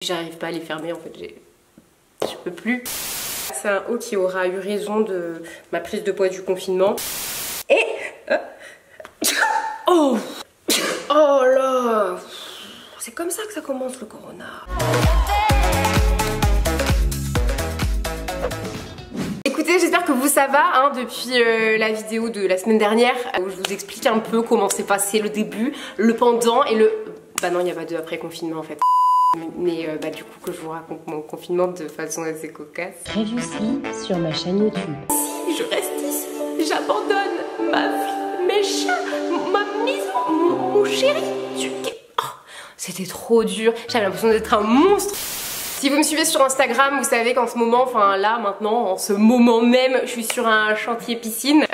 J'arrive pas à les fermer en fait, je peux plus. C'est un haut qui aura eu raison de ma prise de poids du confinement. Et... Oh là, c'est comme ça que ça commence le corona. Écoutez, j'espère que vous ça va hein, depuis la vidéo de la semaine dernière où je vous explique un peu comment s'est passé le début, le pendant et le... Bah non, il n'y a pas de après confinement en fait. Mais du coup que je vous raconte mon confinement de façon assez cocasse. Previously sur ma chaîne YouTube. Si je reste ici, j'abandonne ma vie, mes chats, ma maison, mon chéri. Oh, c'était trop dur, j'avais l'impression d'être un monstre. Si vous me suivez sur Instagram, vous savez qu'en ce moment, enfin là maintenant, en ce moment même, je suis sur un chantier piscine.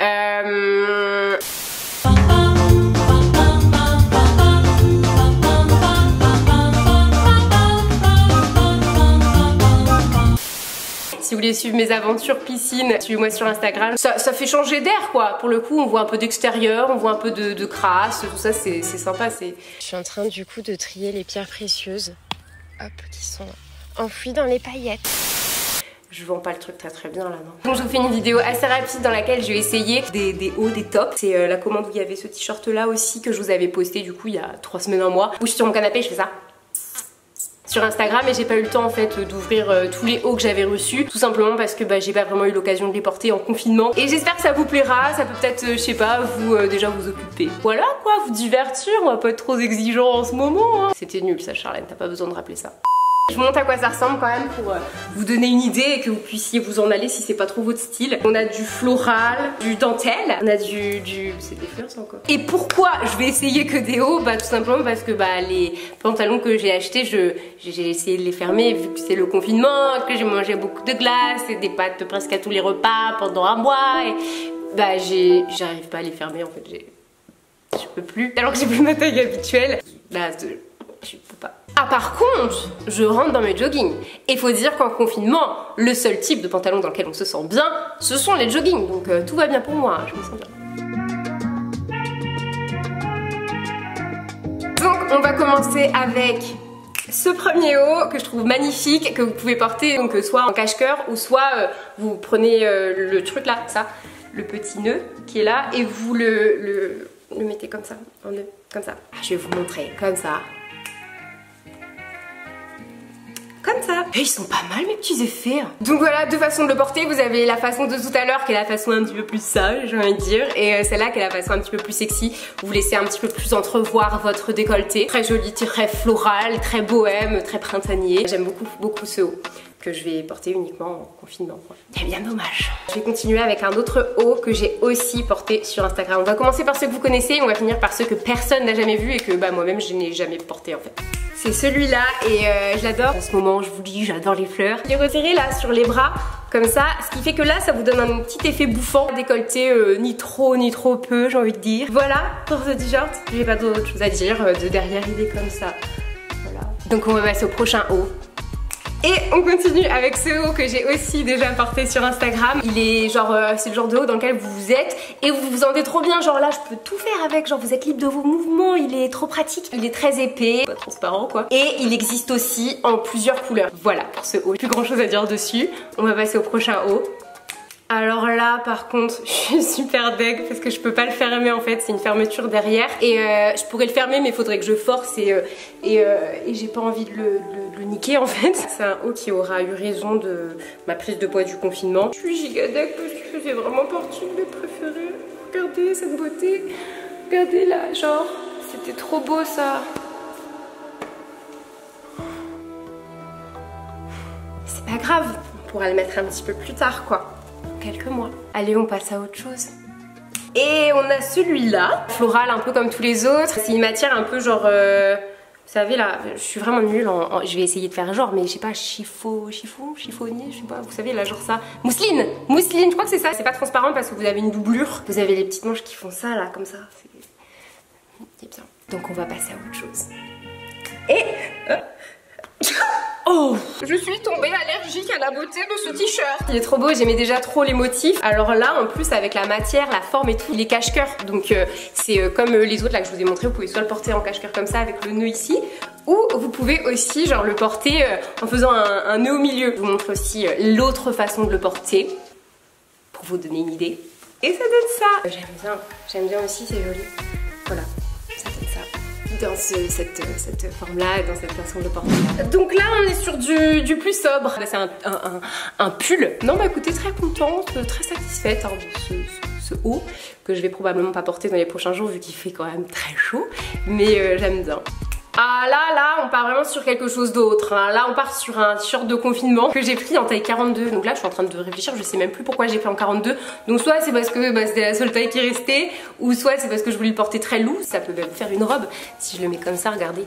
Si vous voulez suivre mes aventures piscine, suivez-moi sur Instagram. Ça fait changer d'air quoi. Pour le coup, on voit un peu d'extérieur, on voit un peu de crasse, tout ça, c'est sympa. Je suis en train du coup de trier les pierres précieuses, hop, qui sont enfouies dans les paillettes. Je vends pas le truc très bien là, non. Donc je vous fais une vidéo assez rapide dans laquelle je vais essayer des hauts, des tops. C'est la commande où il y avait ce t-shirt là aussi que je vous avais posté du coup il y a 3 semaines, un mois. Où je suis sur mon canapé, je fais ça sur Instagram et j'ai pas eu le temps en fait d'ouvrir tous les hauts que j'avais reçus, tout simplement parce que j'ai pas vraiment eu l'occasion de les porter en confinement. Et j'espère que ça vous plaira, ça peut peut-être, je sais pas, vous déjà vous occuper. Voilà quoi, vous divertir, on va pas être trop exigeant en ce moment hein. C'était nul ça Charlène, t'as pas besoin de rappeler ça. Je vous montre à quoi ça ressemble quand même pour vous donner une idée et que vous puissiez vous en aller si c'est pas trop votre style. On a du floral, du dentelle, on a du... c'est des fleurs ça encore. Et pourquoi je vais essayer que des hauts? Tout simplement parce que les pantalons que j'ai achetés, j'ai essayé de les fermer vu que c'est le confinement, que j'ai mangé beaucoup de glace et des pâtes presque à tous les repas pendant un mois et j'arrive pas à les fermer en fait, je peux plus. Alors que j'ai plus ma taille habituelle, je peux pas. Ah par contre, je rentre dans mes joggings. Et faut dire qu'en confinement, le seul type de pantalon dans lequel on se sent bien, ce sont les joggings. Donc tout va bien pour moi, je me sens bien. Donc on va commencer avec ce premier haut que je trouve magnifique, que vous pouvez porter donc soit en cache-cœur ou soit vous prenez le truc là, ça, le petit nœud qui est là et vous le mettez comme ça, en nœud, comme ça. Je vais vous montrer, comme ça. Comme ça. Et ils sont pas mal mes petits effets. Donc voilà, deux façons de le porter. Vous avez la façon de tout à l'heure qui est la façon un petit peu plus sage, j'ai envie de dire. Et celle-là qui est la façon un petit peu plus sexy. Vous laissez un petit peu plus entrevoir votre décolleté. Très joli, très floral, très bohème, très printanier. J'aime beaucoup ce haut que je vais porter uniquement en confinement. C'est bien dommage. Je vais continuer avec un autre haut que j'ai aussi porté sur Instagram. On va commencer par ceux que vous connaissez et on va finir par ceux que personne n'a jamais vu et que moi-même je n'ai jamais porté en fait. C'est celui-là et je l'adore. En ce moment, je vous dis, j'adore les fleurs. Je l'ai retiré là sur les bras, comme ça. Ce qui fait que là, ça vous donne un petit effet bouffant. Décolleté ni trop peu, j'ai envie de dire. Voilà pour ce t-shirt. J'ai pas d'autre chose à dire. De derrière, il est comme ça. Voilà. Donc on va passer au prochain haut. Et on continue avec ce haut que j'ai aussi déjà porté sur Instagram. Il est genre, c'est le genre de haut dans lequel vous êtes et vous vous sentez trop bien. Genre là, je peux tout faire avec. Genre vous êtes libre de vos mouvements. Il est trop pratique. Il est très épais, pas transparent quoi. Et il existe aussi en plusieurs couleurs. Voilà pour ce haut. Plus grand chose à dire dessus. On va passer au prochain haut. Alors là par contre je suis super deg parce que je peux pas le fermer en fait, c'est une fermeture derrière et je pourrais le fermer mais il faudrait que je force et j'ai pas envie de le niquer en fait. C'est un haut qui aura eu raison de ma prise de poids du confinement. Je suis giga deg parce que c'est vraiment partie de mes préférés. Regardez cette beauté, regardez là, genre c'était trop beau ça. C'est pas grave, on pourra le mettre un petit peu plus tard quoi. Quelques mois. Allez, on passe à autre chose. Et on a celui-là, floral un peu comme tous les autres. C'est une matière un peu genre, vous savez là, je suis vraiment nulle je vais essayer de faire genre, mais je sais pas, chiffonnier, je sais pas, vous savez là genre ça. Mousseline, je crois que c'est ça. C'est pas transparent parce que vous avez une doublure. Vous avez les petites manches qui font ça là, comme ça. C'est bien. Donc on va passer à autre chose. Et... Oh, je suis tombée allergique à la beauté de ce t-shirt. Il est trop beau, j'aimais déjà trop les motifs. Alors là, en plus, avec la matière, la forme et tout, il est cache-cœur. Donc c'est comme les autres là que je vous ai montré, vous pouvez soit le porter en cache-cœur comme ça avec le nœud ici, Ou vous pouvez aussi genre le porter en faisant un nœud au milieu. Je vous montre aussi l'autre façon de le porter pour vous donner une idée. Et ça donne ça. J'aime bien aussi, c'est joli. Voilà, ça donne ça. Dans cette forme-là, dans cette façon de le porter. Donc là, on est sur du plus sobre. C'est un pull. Non, bah écoutez, très contente, très satisfaite hein, de ce haut que je vais probablement pas porter dans les prochains jours vu qu'il fait quand même très chaud. Mais j'aime bien. Ah là, on part vraiment sur quelque chose d'autre. Hein. Là, on part sur un t-shirt de confinement que j'ai pris en taille 42. Donc là, je suis en train de réfléchir, je sais même plus pourquoi j'ai pris en 42. Donc soit c'est parce que c'était la seule taille qui restait, ou soit c'est parce que je voulais le porter très lourd. Ça peut même faire une robe. Si je le mets comme ça, regardez.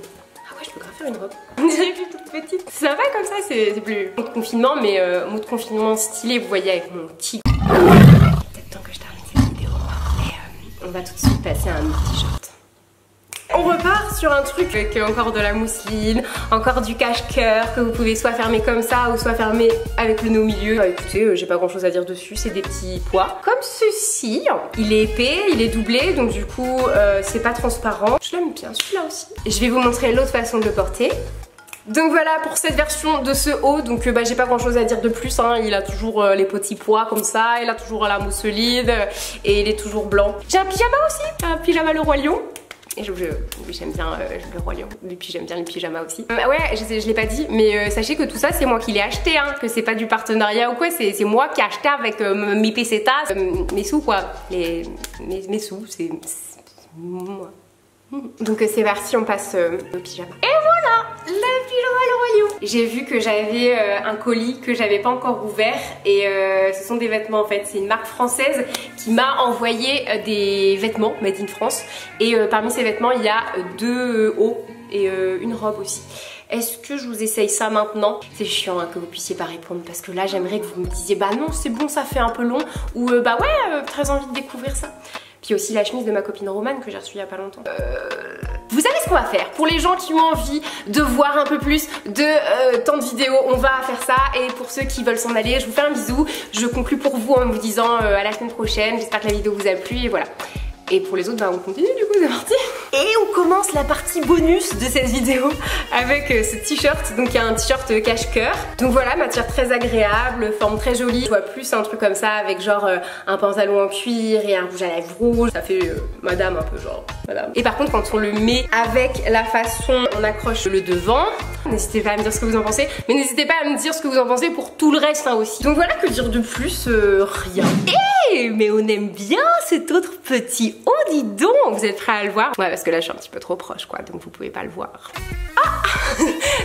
Ah ouais, je peux grave faire une robe. On dirait que je suis toute petite. Ça va comme ça, c'est plus mode confinement, mais mode confinement stylé, vous voyez, avec mon petit... Peut-être temps que je termine cette vidéo. Mais on va tout de suite passer à un autre t-shirt. On repart sur un truc avec encore de la mousseline, encore du cache-cœur que vous pouvez soit fermer comme ça ou soit fermer avec le nœud au milieu. Écoutez, j'ai pas grand chose à dire dessus, c'est des petits pois. Comme ceci, il est épais, il est doublé, donc du coup c'est pas transparent. Je l'aime bien celui-là aussi. Et je vais vous montrer l'autre façon de le porter. Donc voilà pour cette version de ce haut, donc j'ai pas grand chose à dire de plus, hein. Il a toujours les petits pois comme ça, il a toujours la mousseline et il est toujours blanc. J'ai un pyjama aussi, un pyjama le roi lion. Et j'aime bien le roi lion, puis j'aime bien les pyjamas aussi. Ouais, je l'ai pas dit, mais sachez que tout ça c'est moi qui l'ai acheté, hein, que c'est pas du partenariat ou quoi, c'est moi qui ai acheté avec mes pesetas, mes sous quoi, mes sous, c'est moi. Donc c'est parti, on passe au pyjama. Et voilà, le pyjama le roi lion. J'ai vu que j'avais un colis que j'avais pas encore ouvert et ce sont des vêtements en fait. C'est une marque française qui m'a envoyé des vêtements made in France et parmi ces vêtements il y a 2 hauts et une robe aussi. Est-ce que je vous essaye ça maintenant? C'est chiant hein, que vous puissiez pas répondre parce que là j'aimerais que vous me disiez bah non c'est bon ça fait un peu long ou bah ouais très envie de découvrir ça. Puis aussi la chemise de ma copine Romane que j'ai reçue il y a pas longtemps. Vous savez ce qu'on va faire? Pour les gens qui ont envie de voir un peu plus de temps de vidéos, on va faire ça. Et pour ceux qui veulent s'en aller, je vous fais un bisou. Je conclue pour vous en vous disant à la semaine prochaine. J'espère que la vidéo vous a plu et voilà. Et pour les autres, bah on continue du coup, c'est parti. Et on commence la partie bonus de cette vidéo avec ce t-shirt. Donc il y a un t-shirt cache-cœur. Donc voilà, matière très agréable, forme très jolie. Je vois plus un truc comme ça avec genre un pantalon en cuir et un rouge à lèvres rouge. Ça fait madame un peu genre madame. Et par contre quand on le met avec la façon on accroche le devant, n'hésitez pas à me dire ce que vous en pensez. Mais n'hésitez pas à me dire ce que vous en pensez pour tout le reste hein, aussi. Donc voilà, que dire de plus, rien. Mais on aime bien cet autre petit haut, dis donc. Vous êtes prêts à le voir? Ouais parce que là je suis un petit peu trop proche quoi, donc vous pouvez pas le voir. Ah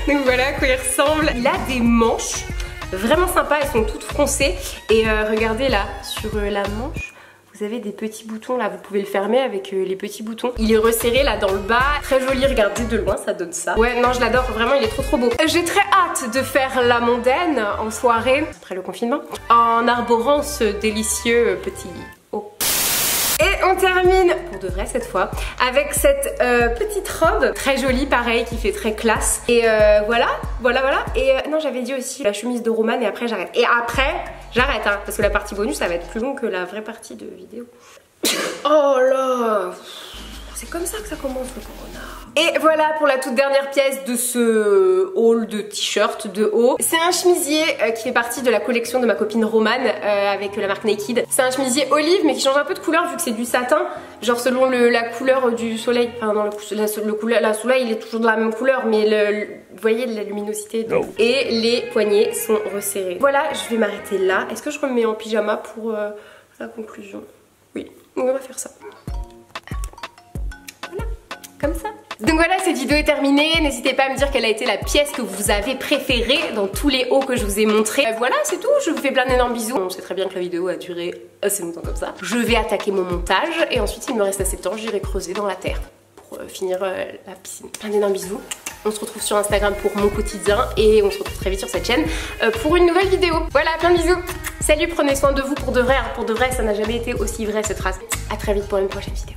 donc voilà à quoi il ressemble. Il a des manches vraiment sympas, elles sont toutes froncées. Et regardez là, sur la manche, vous avez des petits boutons là, vous pouvez le fermer avec les petits boutons. Il est resserré là dans le bas, très joli, regardez de loin ça donne ça. Ouais non je l'adore, vraiment il est trop beau. J'ai très hâte de faire la mondaine en soirée, après le confinement, en arborant ce délicieux petit haut. Et on termine, pour de vrai cette fois, avec cette petite robe très jolie, pareil, qui fait très classe. Et voilà. Et non, j'avais dit aussi la chemise de Romane et après j'arrête. Et après, j'arrête, hein, parce que la partie bonus, ça va être plus long que la vraie partie de vidéo. Oh là, c'est comme ça que ça commence le corona. Et voilà pour la toute dernière pièce de ce haul de t-shirt de haut. C'est un chemisier qui fait partie de la collection de ma copine Romane avec la marque Naked. C'est un chemisier olive mais qui change un peu de couleur vu que c'est du satin. Genre selon la couleur du soleil. Enfin non, la soleil il est toujours de la même couleur mais vous voyez la luminosité. No. Et les poignets sont resserrés. Voilà, je vais m'arrêter là. Est-ce que je remets en pyjama pour la conclusion? Oui, on va faire ça. Voilà, comme ça. Donc voilà, cette vidéo est terminée. N'hésitez pas à me dire quelle a été la pièce que vous avez préférée dans tous les hauts que je vous ai montrés. Voilà, c'est tout. Je vous fais plein d'énormes bisous. On sait très bien que la vidéo a duré assez longtemps comme ça. Je vais attaquer mon montage et ensuite il me reste assez de temps. J'irai creuser dans la terre pour finir la piscine. Plein d'énormes bisous. On se retrouve sur Instagram pour mon quotidien et on se retrouve très vite sur cette chaîne pour une nouvelle vidéo. Voilà, plein de bisous. Salut, prenez soin de vous pour de vrai. Pour de vrai, ça n'a jamais été aussi vrai cette phrase. À très vite pour une prochaine vidéo.